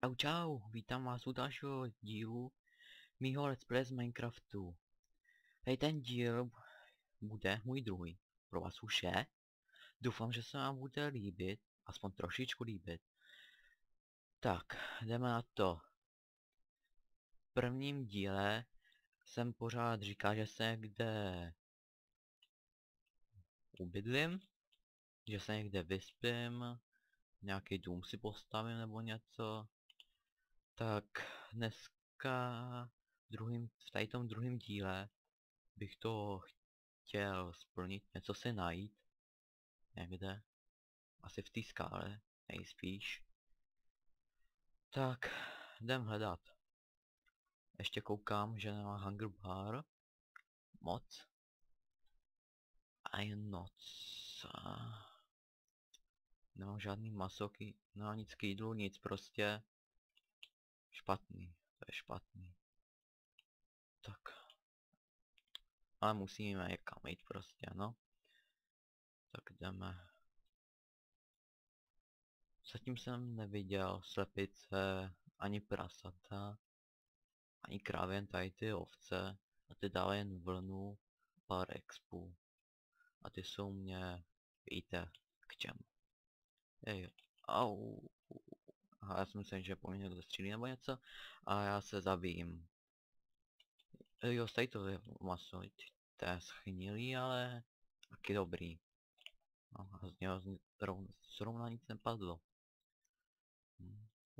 Čau čau, vítám vás u dalšího dílu mýho Let's Play z Minecraftu. Tady ten díl bude můj druhý, pro vás už je. Doufám, že se vám bude líbit, aspoň trošičku líbit. Tak, jdeme na to. V prvním díle jsem pořád říkal, že se někde ubydlím, že se někde vyspím, nějaký dům si postavím nebo něco. Tak dneska v tady tom druhém díle bych to chtěl splnit, něco si najít. Někde. Asi v té skále, nejspíš. Tak, jdem hledat. Ještě koukám, že nemá hunger bar. Moc. Iron noc. Nemám žádný masoky, nemám nic k jídlu, nic prostě. Špatný, to je špatný. Tak. Ale musíme někam jít prostě, no. Tak jdeme. Zatím jsem neviděl slepice, ani prasata, ani krávy, jen tady ty ovce. A ty dále jen vlnu, pár expů. A ty jsou mě, víte, k čemu. Ej, au. Aha, já si myslím, že po mně někdo střílí nebo něco. A já se zabijím. Jo, tady to je maso, to je schnilý, ale taky dobrý. No, a z něho zrovna nic nepadlo.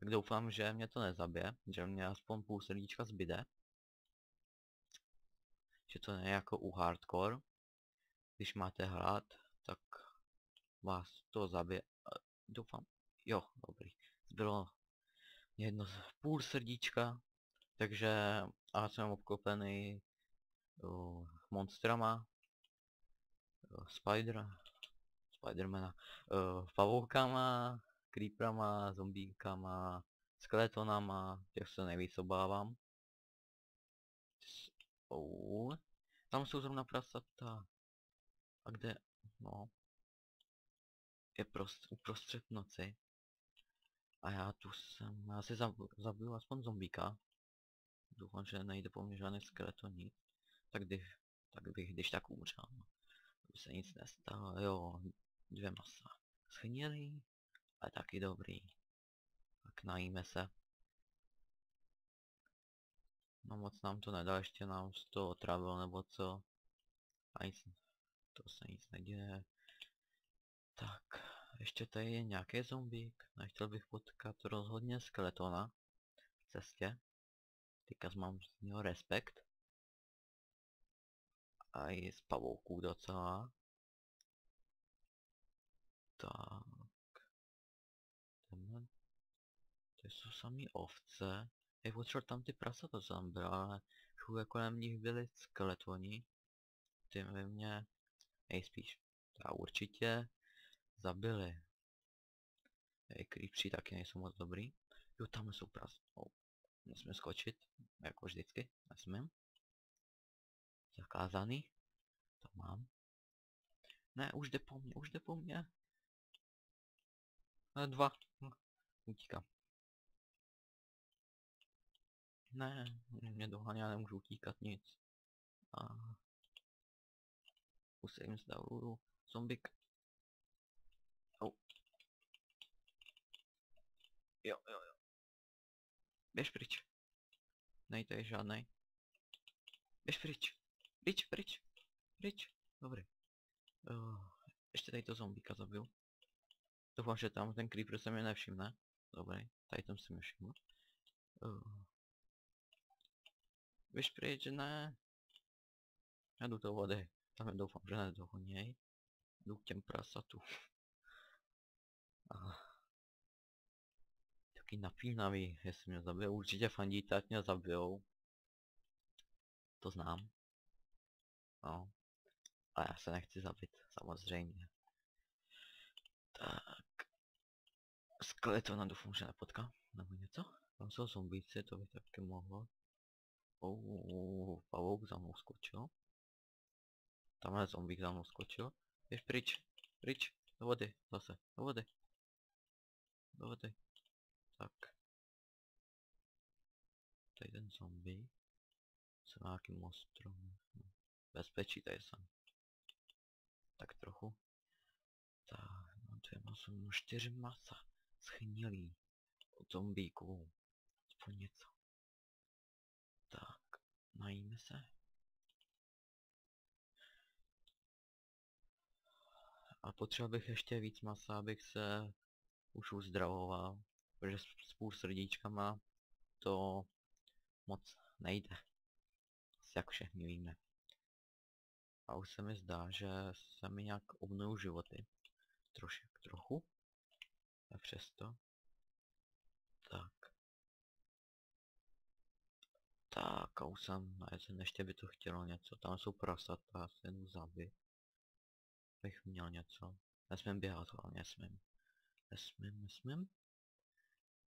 Tak doufám, že mě to nezabije, že mě aspoň půl srdíčka zbyde. Že to není jako u hardcore. Když máte hlad, tak vás to zabije. Doufám. Jo, dobrý. Zbylo jedno půl srdíčka. Takže já jsem obklopený monstrama. Spidermana. Pavoukama, creeperama, zombíkama, skeletonama. Těch se nejvíc obávám. Tam jsou zrovna prasata. A kde? No. Je uprostřed noci. A já tu jsem, já si zabiju aspoň zombíka. Doufám, že nejde po mně žádný skeleton nic. Tak bych když tak umřel. Aby se nic nestalo, jo, 2 masa. Schnilý, ale taky dobrý. Tak najíme se. No moc nám to nedá, ještě nám z toho otravil nebo co. A nic, to se nic neděje. Tak, ještě tady je nějaký zombík. Nechtěl bych potkat rozhodně skeletona v cestě. Teďka mám z něho respekt. A i z pavouků docela. Tak. Tenhle. To jsou samý ovce. Jak potřeboval tam ty prasata, co tam byla, ale všude kolem nich byli skeletoni. Ty by mě nejspíš. Ta určitě zabili. Creepři taky nejsou moc dobrý. Jo, tam jsou nesmím skočit, jako vždycky, nesmím. Zakázaný. To mám. Ne, už jde po mně, už jde po mně. 2. Utíkám. Ne, mě doháně, já nemůžu utíkat nic. A musím zdavlu zombik. Oh. Jo. Běž pryč. Nej, to je žádnej. Běž pryč. Pryč. Dobrý. Ještě tady to zombíka zabil. Doufám, že tam ten creeper se mě nevšimne. Dobrý, tady tam se mi všiml. Běž pryč, ne. Já jdu do vody. Tam doufám, že nedohoněj. Jdu k těm prasatu. Taky napínavý, jestli mě zabijou. Určitě fandíte, ať mě zabijou. To znám. No. A já se nechci zabít, samozřejmě. Tak. Skeletona doufám, že nepotká. Nebo něco? Tam jsou zombíci, to by taky mohlo. Pavouk za mnou skočil. Tamhle zombík za mnou skočil. Běž pryč, do vody, zase, do vody. Tak. tady ten zombie. Jsem na nějakým ostrově. Bezpečí tady jsem. Tak trochu. Tak, no to je maso, no 4 masa. Schnilý. Od zombíků. Aspoň něco. Tak, najíme se. A potřeboval bych ještě víc masa, abych se už uzdravoval. Protože s půl srdíčkama to moc nejde. Asi jak všichni víme. A už se mi zdá, že se mi nějak obnovují životy. Trochu. A přesto. Tak. Tak a už jsem najezen, ještě by to chtělo něco. Tam jsou prasata, já se jdu zabít. Bych měl něco. Nesmím běhat, ale nesmím.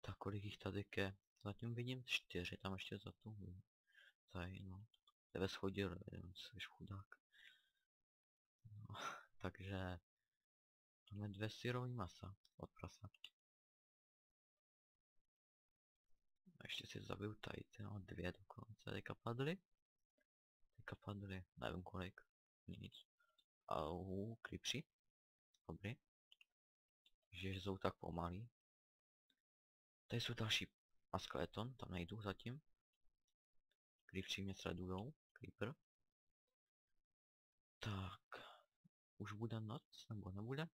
Tak kolik jich tady je? Zatím vidím 4, tam ještě za tu. Tady no. Tebe schodil, jsi chudák. No, takže máme 2 syrový masa od prasa. A ještě si zabiju tady, no 2 dokonce. Teďka padly, nevím kolik, nic. Au, klipři. Dobrý. Že jsou tak pomalý. Tady jsou další a skeleton, tam nejdu zatím. Klipři mě sledujou, creeper. Tak. Už bude noc, nebo nebude?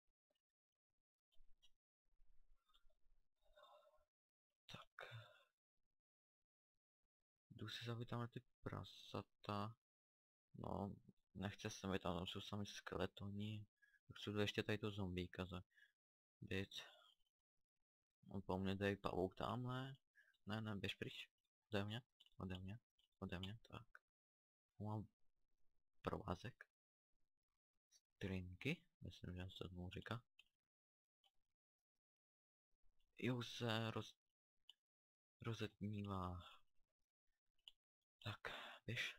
Tak. Jdu si zabít tamhle ty prasata. No, nechce se mi tam jsou sami skeletoni. Tak jsou ještě tady to zombíka zabít. On po mně dají pavouk tamhle. Ne, běž pryč. Ode mě, tak. Mám provázek. Stringy, myslím, že se tomu říká. Jo, se rozetmívá. Tak, běž.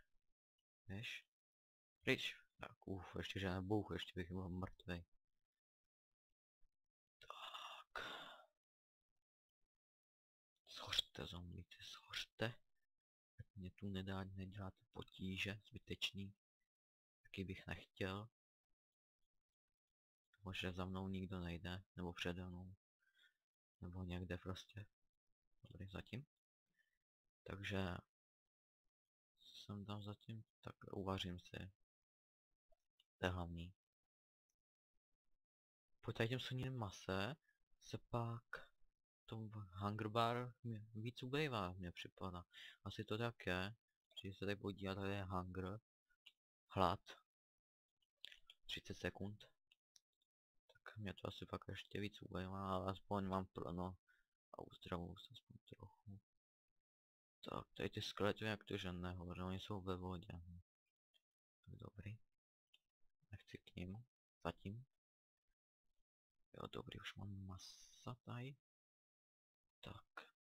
Pryč. Tak, ještě že nebouch, ještě bych byl mrtvej. Tak. Schořte, zombíci, schořte. Tak mě tu neděláte potíže zbytečný. Taky bych nechtěl. Možná za mnou nikdo nejde, nebo přede mnou. Nebo někde prostě. Dobrý, zatím. Takže jsem tam zatím, tak uvařím si. To je hlavní. Po tady těm sunním mase se pak to hunger bar víc ubejvá, mně připadá. Asi to tak je. Když se tady podívat, tady je hunger. Hlad. 30 sekund. Tak mě to asi pak ještě víc ubejvá, ale aspoň mám plno. A uzdravuju se aspoň trochu. Tak, tady ty skelety jak to že nehovoří, oni jsou ve vodě. Tak dobrý. Nechci k ním. Zatím. Jo, dobrý, už mám masa tady. Tak.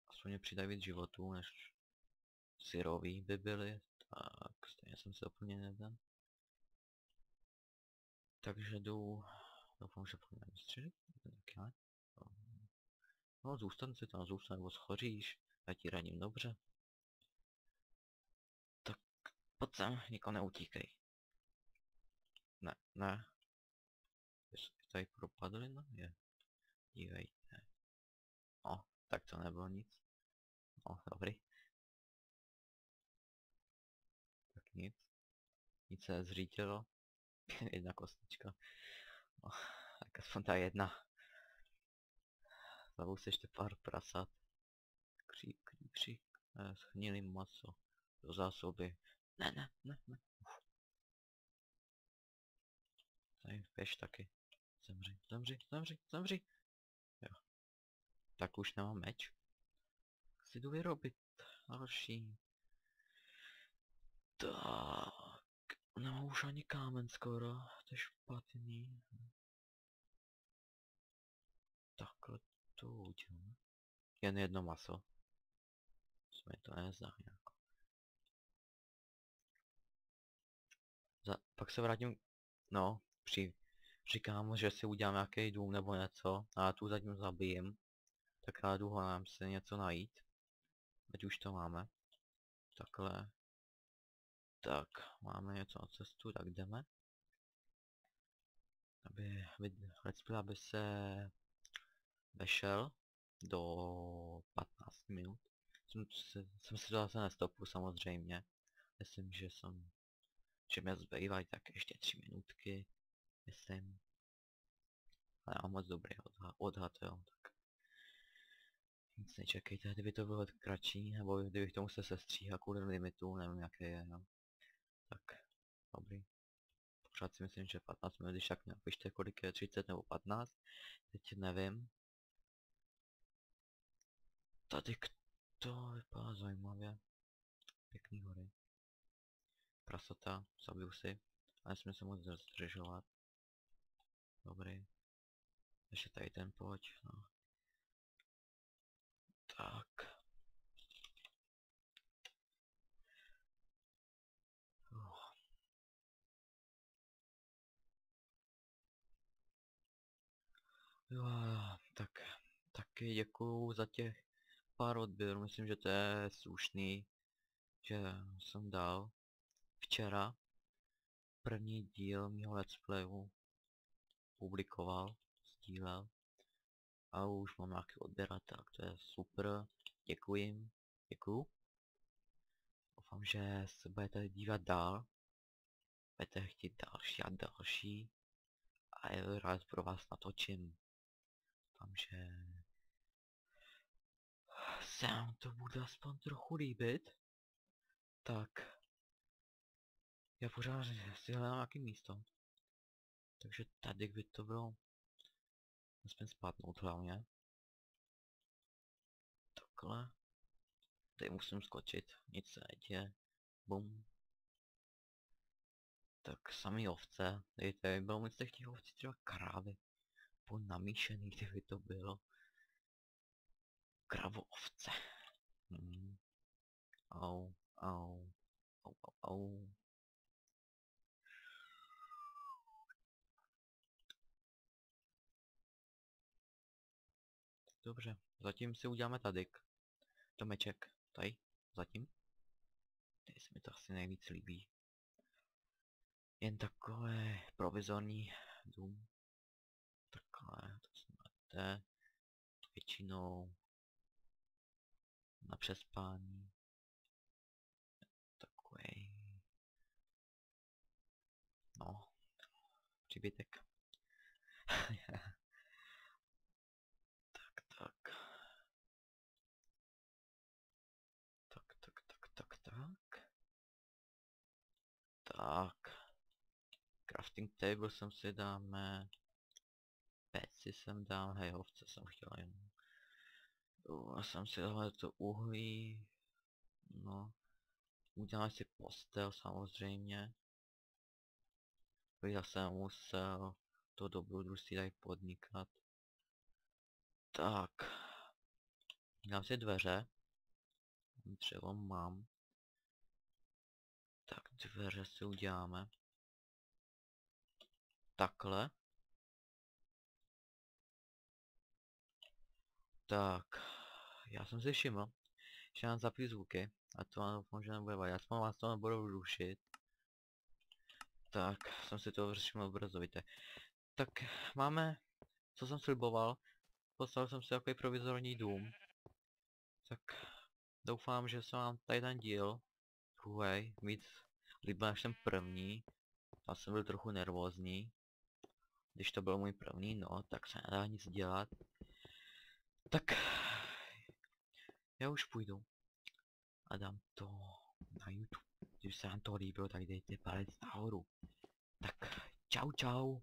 Aspoň mě přidají víc životů, než syrový by byly. Tak, stejně jsem se úplně nedal. Takže jdu... Doufám, že půjdu nevystřelit. Tak já. No, zůstan si tam, nebo schoříš. Já ti radím dobře. Tak, pojď sem, nikam neutíkej. Ne. Jestli tady propadly, no je. Dívejte. O, tak to nebylo nic. O, dobrý. Tak nic. Nic se zřítilo. Jedna kostička. O, tak aspoň ta jedna. Zavu si ještě pár prasat. Křík. Schnilý maso. Do zásoby. Ne. Tady peš taky. Zemři. Jo. Tak už nemám meč. Si jdu vyrobit další. Tak. Nemám už ani kámen skoro. To je špatný. Takhle to udělám. Jen jedno maso. Co mi to nezdá nějak. Pak se vrátím. No, říkám, že si udělám nějaký dům nebo něco. A já tu zatím zabijím. Tak já jdu hledám si něco najít. Ať už to máme. Takhle. Tak, máme něco na cestu, tak jdeme. Let's play, aby se vešel do 15 minut. Jsem si to zase nestopu samozřejmě. Myslím, že mě zbývají tak ještě 3 minutky. Myslím. Ale já mám moc dobrý odhad, jo, tak. Nic nečekejte, kdyby to bylo kratší, nebo kdybych to musel sestříhat kvůli limitu, nevím jaký je, no. Tak, dobrý. Pořád si myslím, že 15 minut, když tak napište kolik je, 30 nebo 15. Teď nevím. Tady to vypadá zajímavě. Pěkný hory. Prasata, zabiju si. A nesmím se moc zdržovat. Dobrý. Ještě tady ten pojď, no. Tak. Jo, tak. Taky děkuju za těch pár odběrů, myslím, že to je slušný, že jsem dal včera první díl mého let's playu publikoval, sdílel a už mám nějaký odběr, tak to je super, děkuji. Doufám, že se budete dívat dál, budete chtít další a další a já rád pro vás natočím. Doufám, že se vám to bude aspoň trochu líbit. Tak. Já pořád si hledám nějaký místo. Takže tady by to bylo. Nesmím spadnout hlavně. Takhle. Tady musím skočit. Nic se neděje. Bum. Tak samý ovce. Tady bylo moc těch ovcí, třeba krávy. Po namíšený, kdyby to bylo. Kravo ovce. Au, au. Au, au, au. Dobře, zatím si uděláme tady domeček, tady, zatím. Tady se mi to asi nejvíc líbí. Jen takové provizorní dům. Takhle, to znáte. Většinou na přespání. Takový. No, příbytek. Tak. Crafting table jsem si dáme. Peci jsem dal, hej, ovce jsem chtěl jen. Já jsem si dal to uhlí. No. Uděláme si postel samozřejmě. Bych zase musel to dobrodružství tady podnikat. Tak. Dám si dveře. Dřevo mám. Tak dveře si uděláme. Takhle. Tak. Já jsem si všiml, že nám zapí zvuky. A to vám možná nebude vadit. Já vás to nebudu rušit. Tak, jsem si to všiml brzo, víte. Tak máme, co jsem sliboval. Postavil jsem si takový provizorní dům. Tak doufám, že se vám tady ten díl druhý víc líbil než ten první. Já jsem byl trochu nervózní. Když to byl můj první, no, tak se nedá nic dělat. Tak já už půjdu a dám to na YouTube. Když se vám to líbilo, tak dejte palec nahoru. Tak čau.